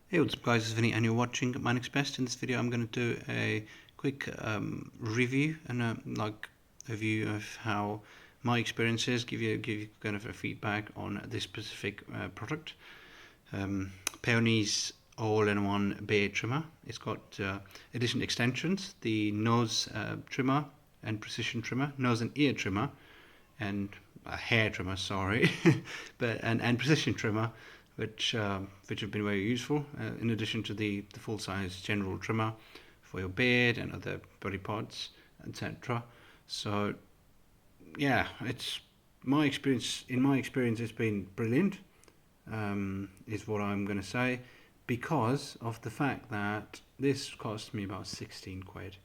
Hey, what's up guys, it's Vinny and you're watching My Next Best. In this video I'm going to do a quick review and a view of how my experience is, give you kind of a feedback on this specific product. Paonies all-in-one beard trimmer. It's got additional extensions, the nose trimmer and precision trimmer, nose and ear trimmer, and a hair trimmer, sorry, and precision trimmer, which have been very useful. In addition to the full size general trimmer for your beard and other body parts, etc. So yeah, it's my experience. In my experience, it's been brilliant. Is what I'm going to say, because of the fact that this cost me about 16 quid.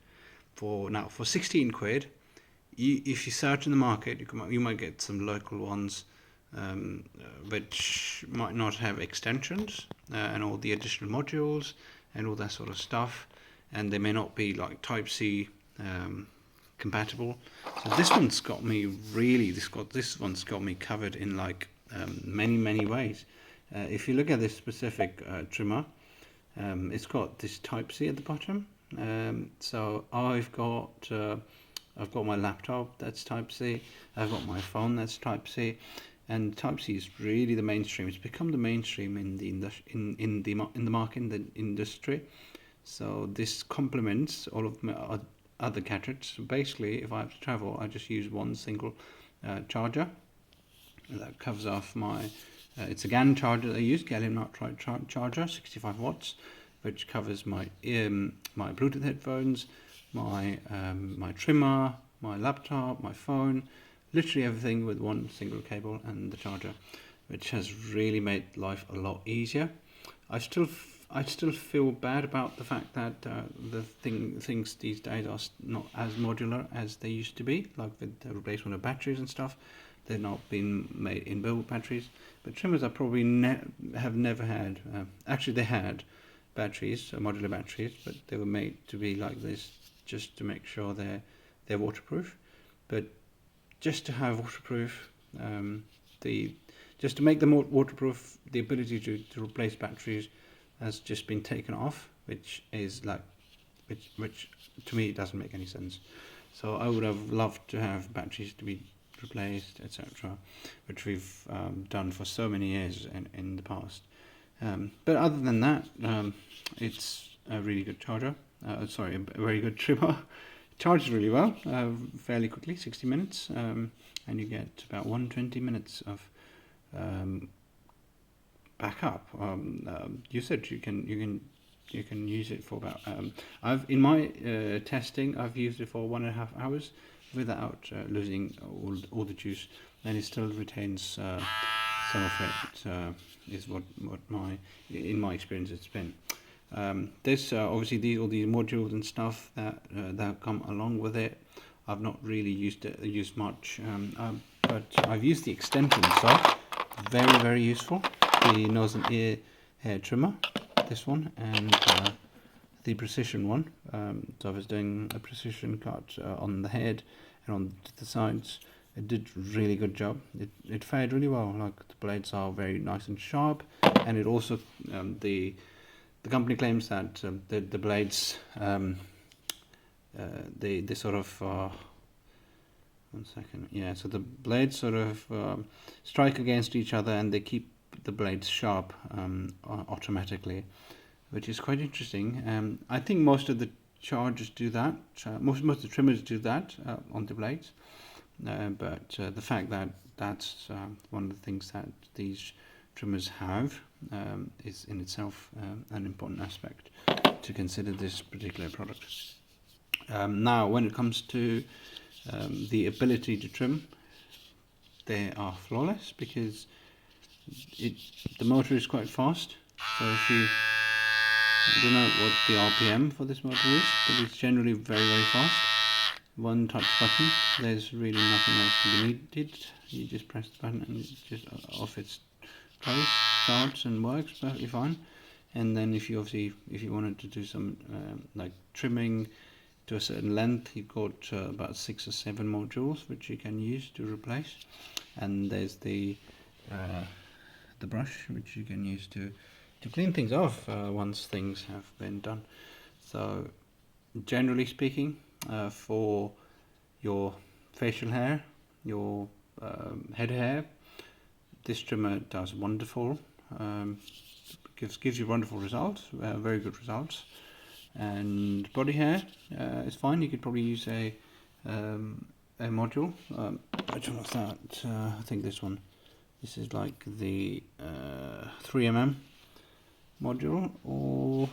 For 16 quid, if you search in the market, you might get some local ones which might not have extensions and all the additional modules and all that sort of stuff, and they may not be like Type C compatible. So this one's got me really. This one's got me covered in like many ways. If you look at this specific trimmer, it's got this Type C at the bottom. So I've got my laptop that's Type C. I've got my phone that's Type C, and Type C is really the mainstream. It's become the mainstream in the market, in the industry. So this complements all of my other gadgets. So basically, if I have to travel, I just use one single charger. That covers off my. It's a GAN charger that I use, gallium nitride charger, 65 watts, which covers my my Bluetooth headphones, my trimmer, my laptop, my phone, literally everything with one single cable and the charger, which has really made life a lot easier. I still feel bad about the fact that things these days are not as modular as they used to be, like with the replacement of batteries and stuff. They're not been made in built batteries, but trimmers are probably have never had. Actually, they had batteries, modular batteries, but they were made to be like this just to make sure they're waterproof. But just to have waterproof, just to make them waterproof, the ability to replace batteries has just been taken off, which is like, which to me doesn't make any sense. So I would have loved to have batteries to be replaced, etc., which we've done for so many years in the past. But other than that, it's a really good charger. Sorry, a very good trimmer. Charges really well, fairly quickly, 60 minutes, and you get about 120 minutes of backup usage. You can use it for about. In my testing, I've used it for 1.5 hours without losing all the juice, and it still retains some of it. Is what in my experience it's been. There's obviously all these modules and stuff that come along with it. I've not really used much, but I've used the extension, so very useful. The nose and ear hair trimmer, this one, and the precision one. So I was doing a precision cut on the head and on the sides. It did really good job. It fared really well. Like, the blades are very nice and sharp, and it also the company claims that the blades they sort of 1 second, yeah, so the blades sort of strike against each other, and they keep the blades sharp automatically, which is quite interesting. I think most of the chargers do that. Most of the trimmers do that on the blades. But the fact that that's one of the things that these trimmers have is in itself an important aspect to consider this particular product. Now, when it comes to the ability to trim, they are flawless, because the motor is quite fast. So I don't know what the RPM for this motor is, but it's generally very fast. One touch button, there's really nothing else to be needed. You just press the button and it's just off its place, starts and works perfectly fine. And then if you wanted to do some like trimming to a certain length, you've got about 6 or 7 modules which you can use to replace. And there's the brush which you can use to to clean things off once things have been done. So generally speaking, for your facial hair, your head hair, this trimmer does wonderful. Gives you wonderful results, very good results. And body hair is fine. You could probably use a module. Which one was that? I think this one. This is like the 3mm module, or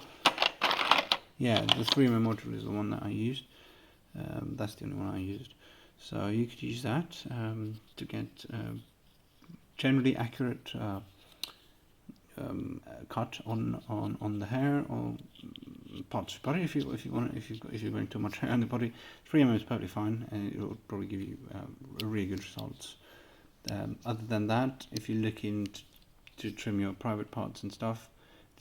yeah, the 3mm module is the one that I used. That's the only one I used. So you could use that to get generally accurate cut on the hair or parts of the body. If you're going too much hair on the body, 3mm is perfectly fine, and it will probably give you really good results. Other than that, if you're looking to trim your private parts and stuff,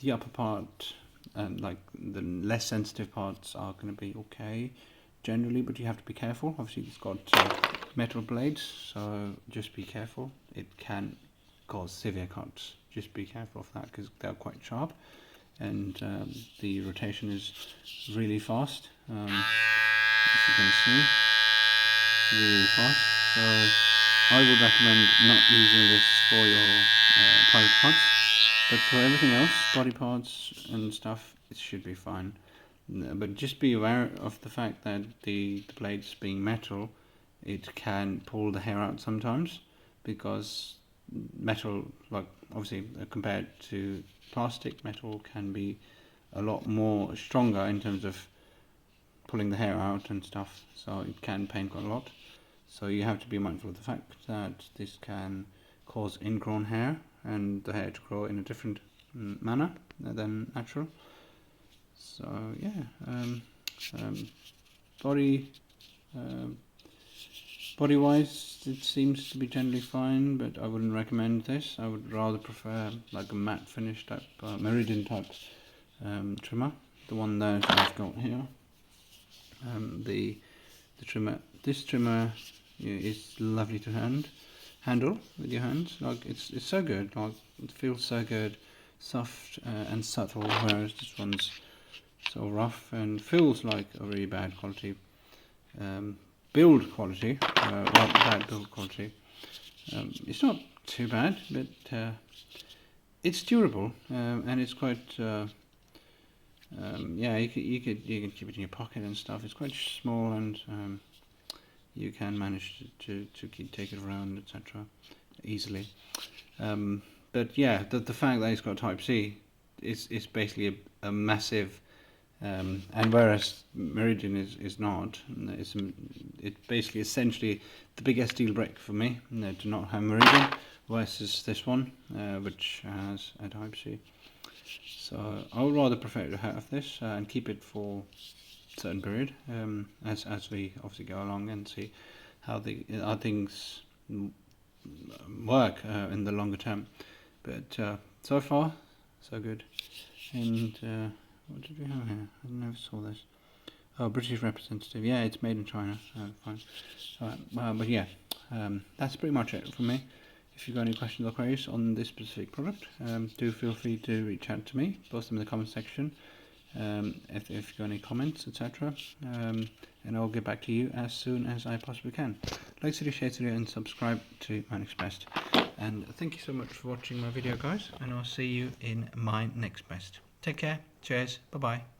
the upper part and like the less sensitive parts are going to be okay generally, but you have to be careful. Obviously it's got metal blades, so just be careful. It can cause severe cuts. Just be careful of that because they're quite sharp, and the rotation is really fast. If you can see, really fast. So I would recommend not using this for your private parts, but for everything else, body parts and stuff, it should be fine. But just be aware of the fact that the blades being metal, it can pull the hair out sometimes, because metal, like obviously compared to plastic, metal can be a lot more stronger in terms of pulling the hair out and stuff, so it can pain quite a lot. So you have to be mindful of the fact that this can cause ingrown hair and the hair to grow in a different manner than natural. So yeah, body wise it seems to be generally fine, but I wouldn't recommend this. I would rather prefer like a matte finish type, meridian type trimmer, the one that I've got here. The trimmer, this trimmer is lovely to handle with your hands. Like it's so good, like it feels so good, soft and subtle, whereas this one's so rough and feels like a really bad quality build quality, bad build quality. It's not too bad, but it's durable, and it's quite yeah, you can keep it in your pocket and stuff. It's quite small, and you can manage to take it around, etc. easily. But yeah, the fact that it's got Type C is basically a massive, and whereas Meridian is not, it's basically essentially the biggest deal breaker for me to not have Meridian versus this one, which has a Type C. So I would rather prefer to have this and keep it for a certain period, as we obviously go along and see how things work in the longer term. But so far, so good. And what did we have here? I never saw this. Oh, British representative. Yeah, it's made in China. Fine. Alright, but yeah, that's pretty much it from me. If you've got any questions or queries on this specific product, do feel free to reach out to me. Post them in the comment section. If you've got any comments, etc. And I'll get back to you as soon as I possibly can. Like, share, and subscribe to my next best. And thank you so much for watching my video, guys. And I'll see you in my next best. Take care. Cheers. Bye bye.